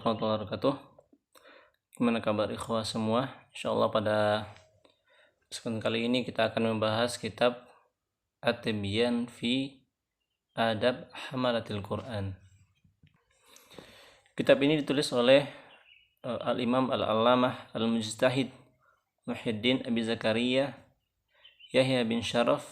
warahmatullahi wabarakatuh. Gimana kabar ikhwah semua? Insyaallah pada kesempatan kali ini kita akan membahas kitab At-Tibyan fi Adab Hamalatil Quran. Kitab ini ditulis oleh Al-Imam Al-Allamah Al-Mujtahid Muhyiddin Abi Zakaria Yahya bin Syaraf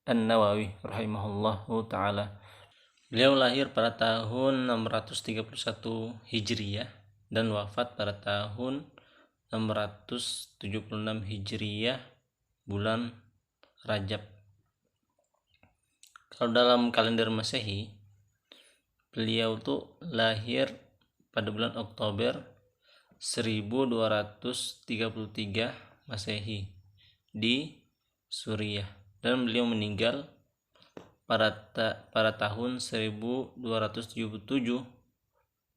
An-Nawawi rahimahullahu ta'ala. Beliau lahir pada tahun 631 Hijriyah dan wafat pada tahun 676 Hijriyah bulan Rajab. Kalau dalam kalender Masehi, beliau tuh lahir pada bulan Oktober 1233 Masehi di Suriah dan beliau meninggal pada tahun 1277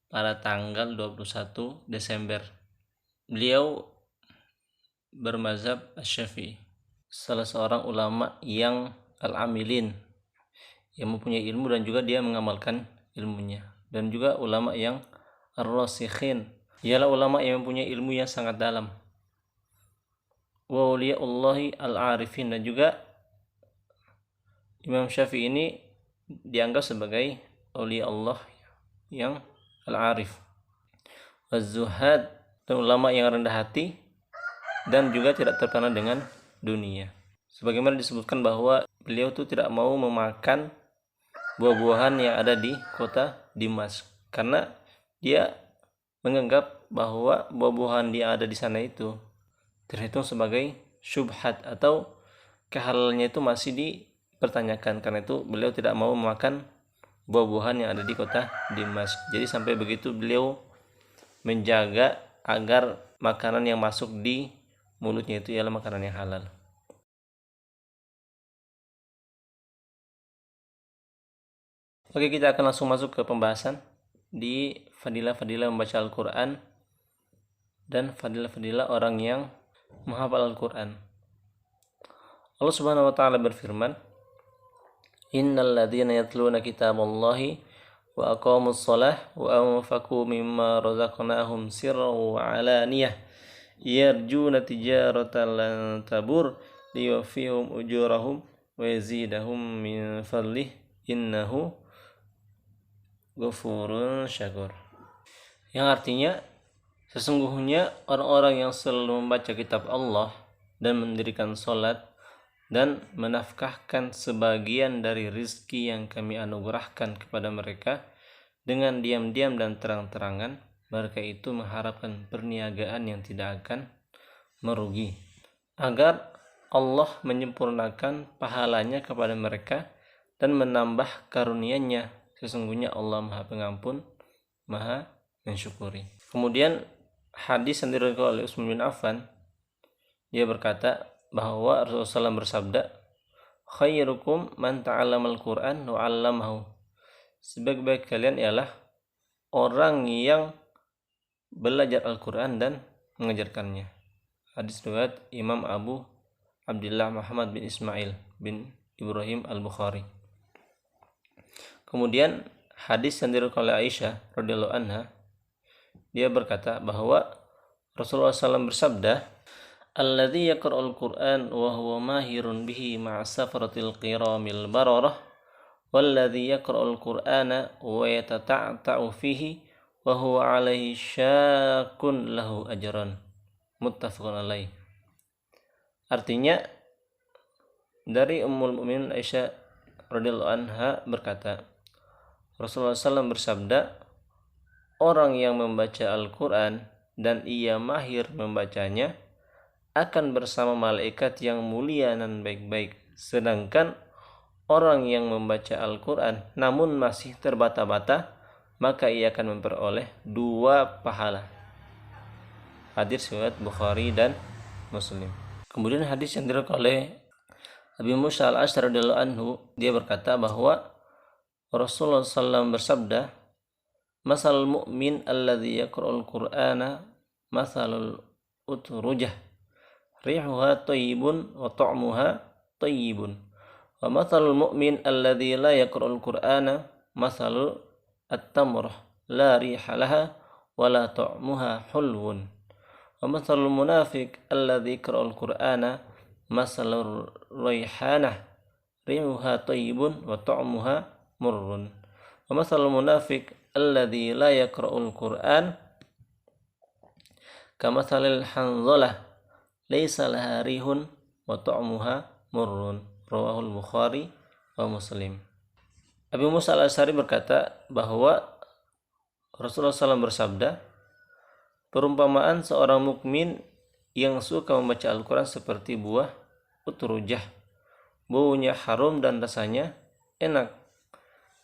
pada tanggal 21 Desember. Beliau bermazhab Asy-Syafi'i, salah seorang ulama yang al-amilin, yang mempunyai ilmu dan juga dia mengamalkan ilmunya, dan juga ulama yang ar-rasikhin, ialah ulama yang mempunyai ilmu yang sangat dalam, wa awliyaullahi al-arifin, dan juga Imam Syafi'i ini dianggap sebagai aulia Allah yang al-arif, az-zuhad, dan ulama yang rendah hati dan juga tidak terpana dengan dunia. Sebagaimana disebutkan bahwa beliau itu tidak mau memakan buah-buahan yang ada di kota Dimas karena dia menganggap bahwa buah-buahan yang ada di sana itu terhitung sebagai syubhat atau kehalalannya itu masih dipertanyakan. Karena itu beliau tidak mau memakan buah-buahan yang ada di kota Dimas. Jadi sampai begitu beliau menjaga agar makanan yang masuk di mulutnya itu ialah makanan yang halal. Oke, kita akan langsung masuk ke pembahasan di fadilah-fadilah membaca Al-Quran dan fadilah-fadilah orang yang menghafal Al-Quran. Allah Subhanahu wa ta'ala berfirman, Innal ladzina yatluna kitaballahi wa aqamus shalah wa anfaqu mimma razaqnahum sirran wa alaniyah yarjuna tijaratan lan tabur liyuwaffihum ujurahum wa yazidahum min fadlih innahu ghafurun syakur. Yang artinya, sesungguhnya orang-orang yang selalu membaca kitab Allah dan mendirikan salat dan menafkahkan sebagian dari rizki yang kami anugerahkan kepada mereka dengan diam-diam dan terang-terangan, mereka itu mengharapkan perniagaan yang tidak akan merugi, agar Allah menyempurnakan pahalanya kepada mereka dan menambah karunia-Nya. Sesungguhnya Allah Maha Pengampun, Maha Mensyukuri. Kemudian hadis yang diriwayatkan oleh Utsman bin Affan, dia berkata bahwa Rasulullah SAW bersabda, khairukum man ta'allamal Qur'an wa 'allamahu. Sebaik-baik kalian ialah orang yang belajar Al-Qur'an dan mengajarkannya. Hadis riwayat Imam Abu Abdullah Muhammad bin Ismail bin Ibrahim Al-Bukhari. Kemudian hadis yang diriwayatkan oleh Aisyah radhiyallahu anha, dia berkata bahwa Rasulullah SAW bersabda, alladzi yaqra'ul Qur'an wa huwa mahirun bihi ma'a safaratil qiramil bararah walladzi yaqra'ul Qur'ana wa yatata'ta'u fihi wa huwa 'alaihi syaqqun lahu ajran. Muttafaqun alaih. Artinya, dari Ummul Mukminin Aisyah radhiyallahu anha berkata, Rasulullah SAW bersabda, orang yang membaca Al-Quran dan ia mahir membacanya akan bersama malaikat yang mulia dan baik-baik. Sedangkan orang yang membaca Al-Quran namun masih terbata-bata, maka ia akan memperoleh 2 pahala. Hadis riwayat Bukhari dan Muslim. Kemudian hadis yang diriwayatkan oleh Abi Musa al-Asy'ari radhiyallahu anhu, dia berkata bahwa Rasulullah SAW bersabda, masalul mu'min alladzi yaqra'ul Qur'ana masalul utrujah rihuha thayyibun wa ta'muha thayyibun wa mathalul mu'min alladzi la yaqra'ul Qur'ana mathalul at-tamrah la riha laha ولا طعمها حلو ومثل المنافق الذي يقرأ القرآن مثل الريحانة ريحها طيب وطعمها مر ومثل المنافق الذي لا يقرأ القرآن كمثل الحنظلة ليس لها ريح وطعمها مر رواه البخاري wa Muslim. Abu Musa al-Asy'ari berkata bahwa Rasulullah SAW bersabda, perumpamaan seorang mukmin yang suka membaca Al-Quran seperti buah utrujah, baunya harum dan rasanya enak.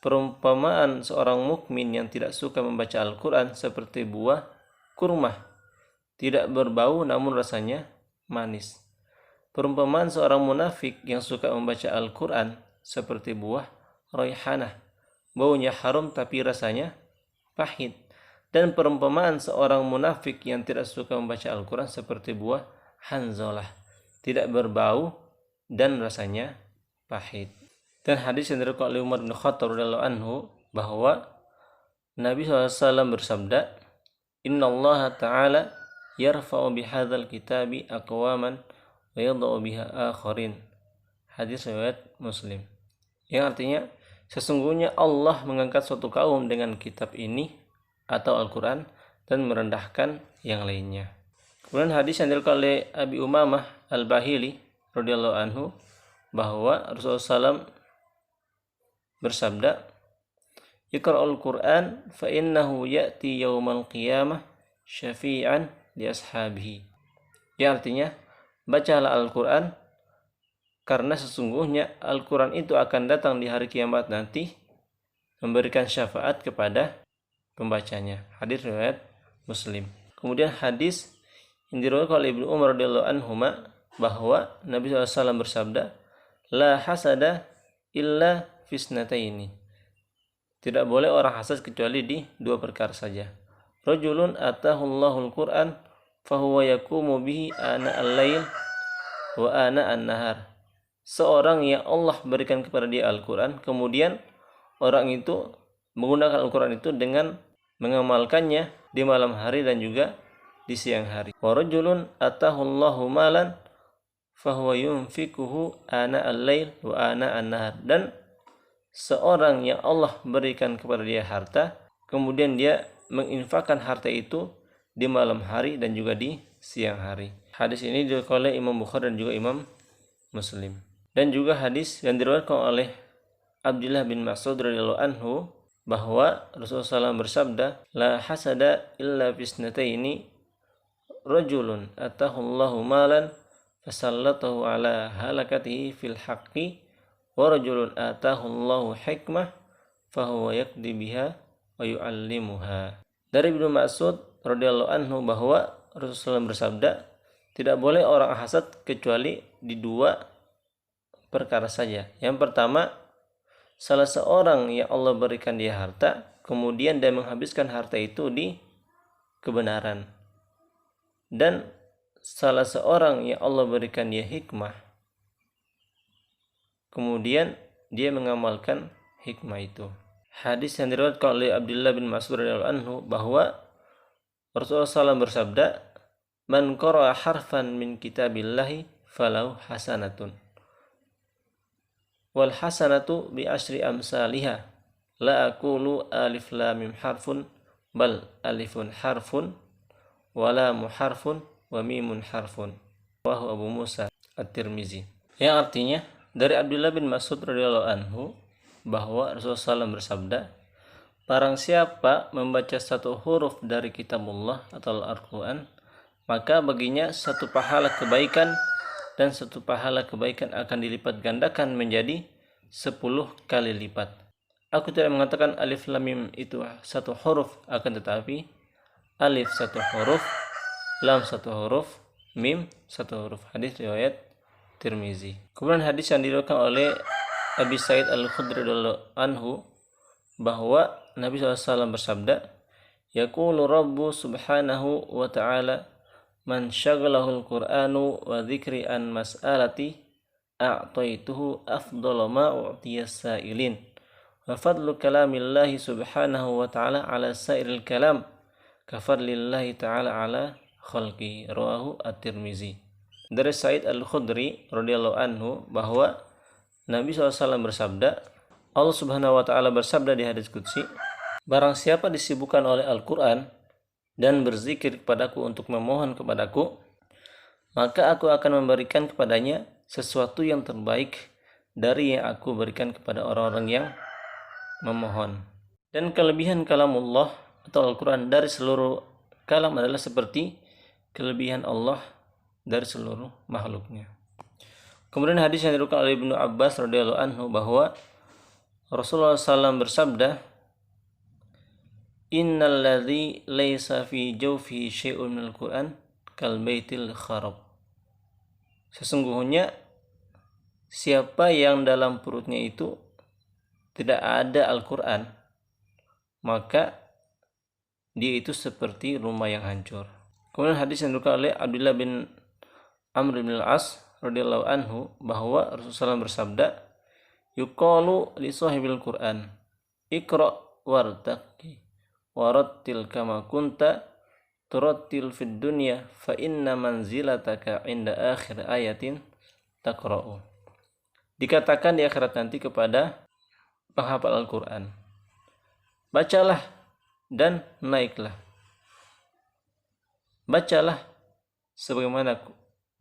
Perumpamaan seorang mukmin yang tidak suka membaca Al-Quran seperti buah kurma, tidak berbau namun rasanya manis. Perumpamaan seorang munafik yang suka membaca Al-Quran seperti buah raihanah, baunya harum tapi rasanya pahit. Dan perumpamaan seorang munafik yang tidak suka membaca Al-Quran seperti buah hanzalah, tidak berbau dan rasanya pahit. Dan hadis yang diriwayatkan oleh Umar bin Khattab radhiyallahu anhu bahwa Nabi SAW bersabda, Inna Allah Ta'ala yarfa'u bihadzal kitabi aqwaman wa yadha'u biha akharin. Hadis riwayat Muslim. Yang artinya, sesungguhnya Allah mengangkat suatu kaum dengan kitab ini atau Al-Quran dan merendahkan yang lainnya. Kemudian hadis yang diriwayatkan oleh Abi Umamah Al-Bahili radhiyallahu anhu bahwa Rasulullah SAW bersabda, Iqra'ul Qur'an fa innahu ya'ti yaumal qiyamah syafi'an li ashabihi. Yang artinya, bacalah Al-Quran karena sesungguhnya Al-Quran itu akan datang di hari kiamat nanti memberikan syafaat kepada pembacanya. Hadis riwayat Muslim. Kemudian hadis yang diriwayatkan oleh Ibnu Umar radhiyallahu anhuma bahwa Nabi SAW bersabda, La hasada illa fisnataini. Tidak boleh orang hasad kecuali di dua perkara saja. Rajulun atahullahul Qur'an fahuwa yakumu bihi ana al-lail wa ana an-nahar. Seorang yang Allah berikan kepada dia Al-Quran, kemudian orang itu menggunakan Al-Quran itu dengan mengamalkannya di malam hari dan juga di siang hari. Wa rajulun atahullahu malan fahuwa yunfikuhu ana al-lail wa ana an-nahar. Dan seorang yang Allah berikan kepada dia harta, kemudian dia menginfakkan harta itu di malam hari dan juga di siang hari. Hadis ini diriwayatkan oleh Imam Bukhari dan juga Imam Muslim. Dan juga hadis yang diriwayatkan oleh Abdullah bin Mas'ud radhiyallahu anhu bahwa Rasulullah SAW bersabda, La hasada illa fisnataini rajulun atahullahu malan fasallatahu ala halakatihi fil haqqi wa rajulun atahullahu hikmah fahuwa yaqdi biha wa yu'allimuha. Dari Ibnu Mas'ud radhiyallahu anhu bahwa Rasulullah SAW bersabda, tidak boleh orang hasad kecuali di dua perkara saja. Yang pertama, salah seorang yang Allah berikan dia harta, kemudian dia menghabiskan harta itu di kebenaran. Dan salah seorang yang Allah berikan dia hikmah, kemudian dia mengamalkan hikmah itu. Hadis yang diriwayatkan oleh Abdullah bin Mas'ud radhiyallahu anhu bahwa Rasulullah SAW bersabda, Man qara'a harfan min kitabillahi falahu hasanatun. Wal hasanatu bi asyri amsalihha. La aqulu alif lam mim harfun bal alifun harfun wa lamu harfun wa mimun harfun. Rawahu Abu Musa At-Tirmizi. Yang artinya dari Abdullah bin Mas'ud radhiyallahu anhu bahwa Rasulullah SAW bersabda, barang siapa membaca satu huruf dari kitabullah atau Al-Quran, maka baginya satu pahala kebaikan, dan satu pahala kebaikan akan dilipat gandakan menjadi 10 kali lipat. Aku tidak mengatakan alif lam mim itu satu huruf, akan tetapi alif satu huruf, lam satu huruf, mim satu huruf. Hadis riwayat Tirmizi. Kemudian hadis yang diriwayatkan oleh Abi Sa'id Al-Khudri radhiyallahu anhu bahwa Nabi SAW bersabda, Yaqulu Rabbu subhanahu wa ta'ala, Man syaghalahu al-Qur'anu wa dzikri an mas'alati a'taituhu afdala ma u'tiyas sa'ilin. Wa fadlu kalamillahi subhanahu wa ta'ala ala sa'iril kalam kafadlillahi ta'ala ala khalqi, rawahu at-Tirmizi. Dari Sa'id Al-Khudri radhiyallahu anhu bahwa Nabi SAW bersabda, Allah Subhanahu wa taala bersabda di hadits qudsi, barang siapa disibukkan oleh Al-Qur'an dan berzikir kepadaku untuk memohon kepadaku, maka aku akan memberikan kepadanya sesuatu yang terbaik dari yang aku berikan kepada orang-orang yang memohon. Dan kelebihan kalamullah atau Al-Quran dari seluruh kalam adalah seperti kelebihan Allah dari seluruh makhluknya. Kemudian hadis yang diriwayatkan oleh Ibnu Abbas radhiyallahu anhu bahwa Rasulullah SAW bersabda, Innal ladzi laisa fi jawfi syai'un minal Qur'an kal baitil kharab. Sesungguhnya siapa yang dalam perutnya itu tidak ada Al-Quran, maka dia itu seperti rumah yang hancur. Kemudian hadis yang diriwayatkan oleh Abdullah bin Amr bin Al-As radhiyallahu anhu bahwa Rasulullah bersabda, yuqalu li sahibil Qur'an, iqra wartaqi warattil kama kunta turattil fid dunya fa inna manzilataka inda akhir ayatin taqra'u. Dikatakan di akhirat nanti kepada penghafal Al-Quran, bacalah dan naiklah. Bacalah sebagaimana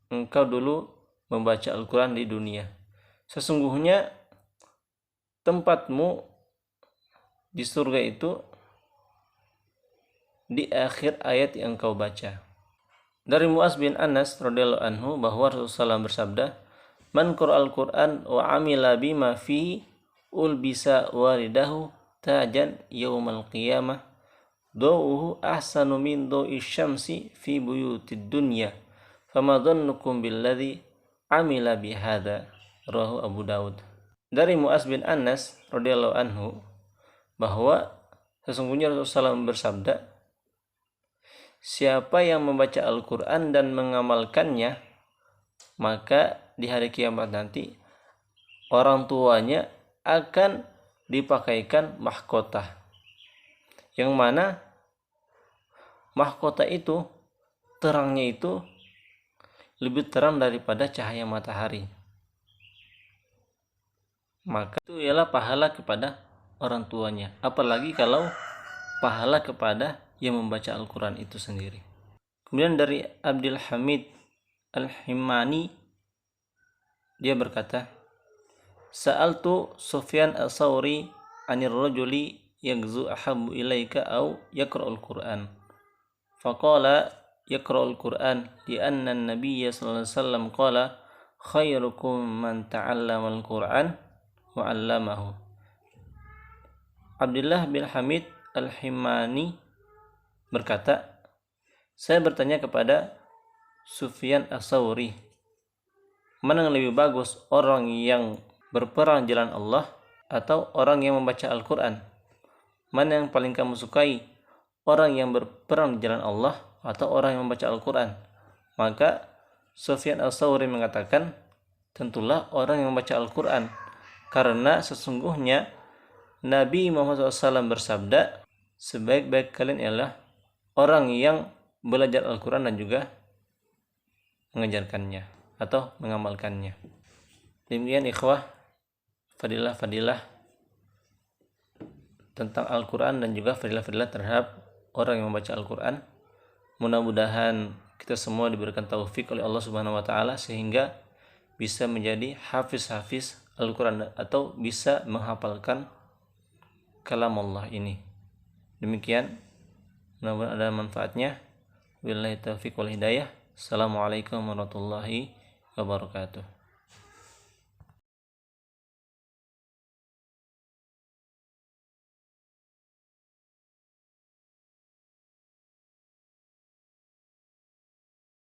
engkau dulu membaca Al-Quran di dunia. Sesungguhnya tempatmu di surga itu di akhir ayat yang engkau baca. Dari Mu'az bin Anas radhiyallahu anhu bahwa Rasulullah bersabda, man qara'al Qur'an wa amila bima fi ulbisa walidahu tajan yaumal qiyamah dawuhu ahsanu min dawi syamsi fi buyutid dunya fama dhannukum billadhi amila bihada, rawahu Abu Daud. Dari Mu'az bin Anas radhiyallahu anhu bahwa sesungguhnya Rasulullah SAW bersabda, siapa yang membaca Al-Quran dan mengamalkannya, maka di hari kiamat nanti orang tuanya akan dipakaikan mahkota, yang mana mahkota itu terangnya itu lebih terang daripada cahaya matahari. Maka itu ialah pahala kepada orang tuanya, apalagi kalau pahala kepada yang membaca Al-Quran itu sendiri. Kemudian dari Abdul Hamid Al-Himani, dia berkata, Sa'altu Sufyan As-Sawri anir rajuli yagzu ahabbu ilaika au yaqra'ul Qur'an. Faqala yaqra'ul Qur'an li anna an-nabiy sallallahu alaihi wasallam qala khairukum man ta'allama al-Qur'an wa 'allamahu. Abdullah bin Hamid Al-Himani berkata, saya bertanya kepada Sufyan As-Sawri, mana yang lebih bagus, orang yang berperang jalan Allah atau orang yang membaca Al-Quran? Mana yang paling kamu sukai, orang yang berperang di jalan Allah atau orang yang membaca Al-Quran? Maka Sufyan As-Sawri mengatakan, tentulah orang yang membaca Al-Quran, karena sesungguhnya Nabi Muhammad SAW bersabda, sebaik-baik kalian ialah orang yang belajar Al-Quran dan juga mengajarkannya atau mengamalkannya. Demikian ikhwah, fadilah-fadilah tentang Al-Quran dan juga fadilah-fadilah terhadap orang yang membaca Al-Quran. Mudah-mudahan kita semua diberikan taufik oleh Allah Subhanahu wa taala sehingga bisa menjadi hafiz-hafiz Al-Quran atau bisa menghafalkan kalam Allah ini. Demikian, mudah-mudahan ada manfaatnya. Wabillahi taufiq wal hidayah. Assalamualaikum warahmatullahi wabarakatuh.